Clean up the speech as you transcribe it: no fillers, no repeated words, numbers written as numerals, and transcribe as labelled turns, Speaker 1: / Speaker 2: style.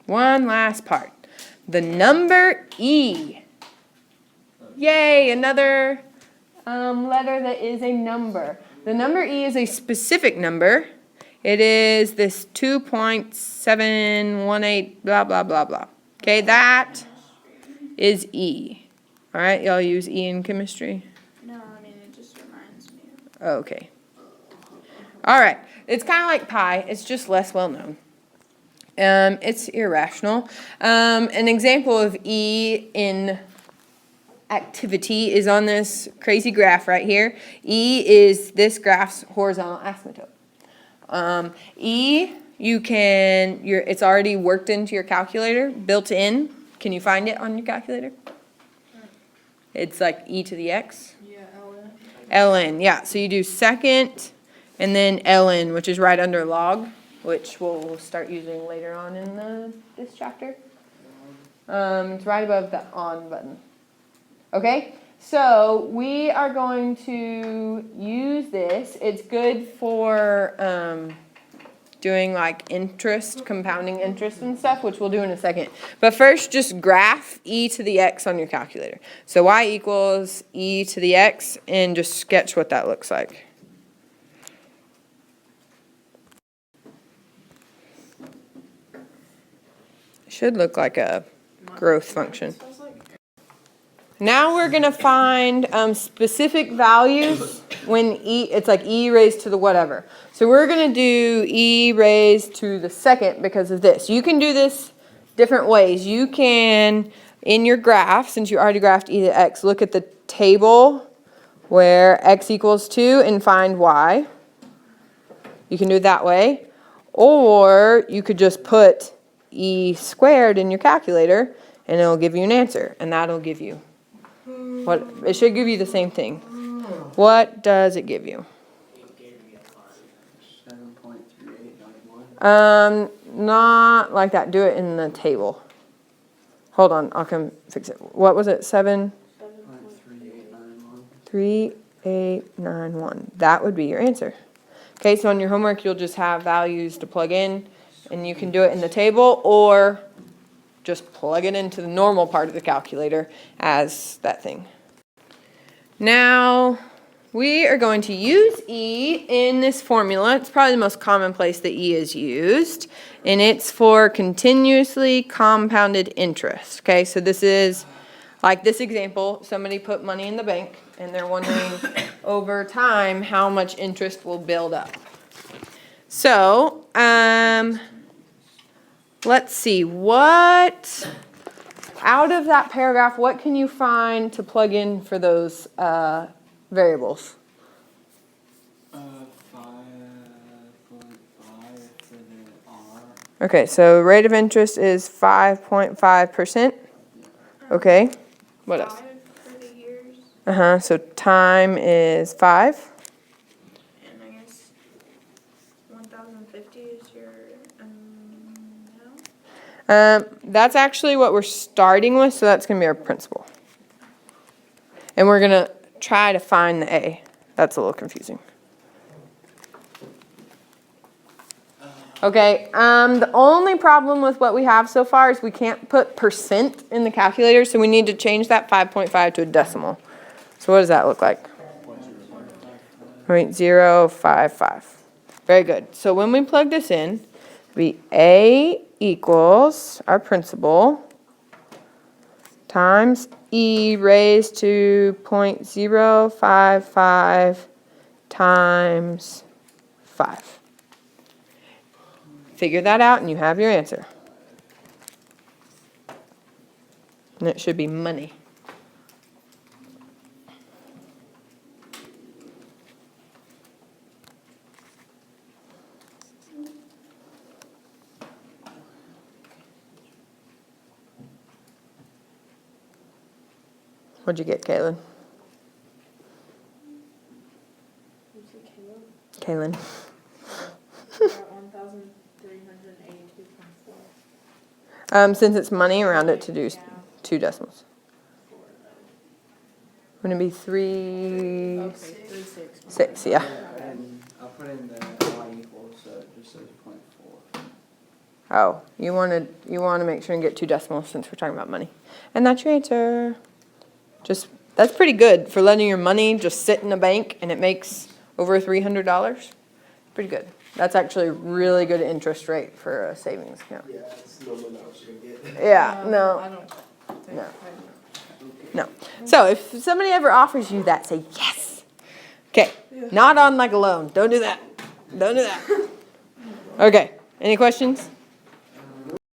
Speaker 1: One last part. The number E. Yay, another letter that is a number. The number E is a specific number. It is this 2.718 blah, blah, blah, blah. Okay, that is E. All right, y'all use E in chemistry?
Speaker 2: No, I mean, it just reminds me.
Speaker 1: Okay. All right, it's kind of like pi. It's just less well known. It's irrational. An example of E in activity is on this crazy graph right here. E is this graph's horizontal asymptote. It's already worked into your calculator, built in. Can you find it on your calculator? It's like e to the x.
Speaker 2: Yeah,
Speaker 1: ln, yeah. So you do second and then ln, which is right under log, which we'll start using later on in this chapter. It's right above the on button. Okay, so we are going to use this. It's good for doing like interest, compounding interest and stuff, which we'll do in a second. But first, just graph e to the x on your calculator. So y equals e to the x, and just sketch what that looks like. It should look like a growth function. Now we're going to find specific values when it's like e raised to the whatever. So we're going to do e raised to the second because of this. You can do this different ways. You can, in your graph, since you already graphed e to x, look at the table where x equals 2 and find y. You can do it that way. Or you could just put e squared in your calculator and it'll give you an answer. And that'll give you what it should give you the same thing. What does it give you?
Speaker 3: 7.3891.
Speaker 1: Not like that. Do it in the table. Hold on, I'll come fix it. What was it? 3891. That would be your answer. Okay, so on your homework you'll just have values to plug in, and you can do it in the table or just plug it into the normal part of the calculator as that thing. Now, we are going to use E in this formula. It's probably the most common place that E is used, and it's for continuously compounded interest. Okay, so this is like this example. Somebody put money in the bank, and they're wondering over time how much interest will build up. So, let's see, what, out of that paragraph, what can you find to plug in for those variables?
Speaker 3: 5.5 for the R.
Speaker 1: Okay, so rate of interest is 5.5%. Okay, what else?
Speaker 2: 5 for the years,
Speaker 1: So time is 5.
Speaker 2: and I guess 1,050 is your now?
Speaker 1: That's actually what we're starting with, so that's going to be our principal. And we're going to try to find the A. That's a little confusing. Okay, the only problem with what we have so far is we can't put percent in the calculator, so we need to change that 5.5 to a decimal. So what does that look like? 0.055. Very good. So when we plug this in, it'll be A equals our principal times E raised to 0.055 times 5. Figure that out and you have your answer. And it should be money. What'd you get, Kaylin? Kaylin.
Speaker 2: 1,382.4.
Speaker 1: Since it's money, round it to do 2 decimals. Wouldn't it be 3, 6, yeah.
Speaker 3: And I'll put in the Y equals, so it just says 0.4.
Speaker 1: Oh, you wanna make sure and get 2 decimals since we're talking about money. And that's your answer. That's pretty good for letting your money just sit in a bank and it makes over $300. Pretty good. That's actually a really good interest rate for a savings account.
Speaker 4: Yeah, it's normally not what you're gonna get.
Speaker 1: Yeah,
Speaker 5: I
Speaker 1: no,
Speaker 5: don't think.
Speaker 1: no. No. So if somebody ever offers you that, say yes. Okay, not on like a loan. Don't do that. Don't do that. Okay, any questions?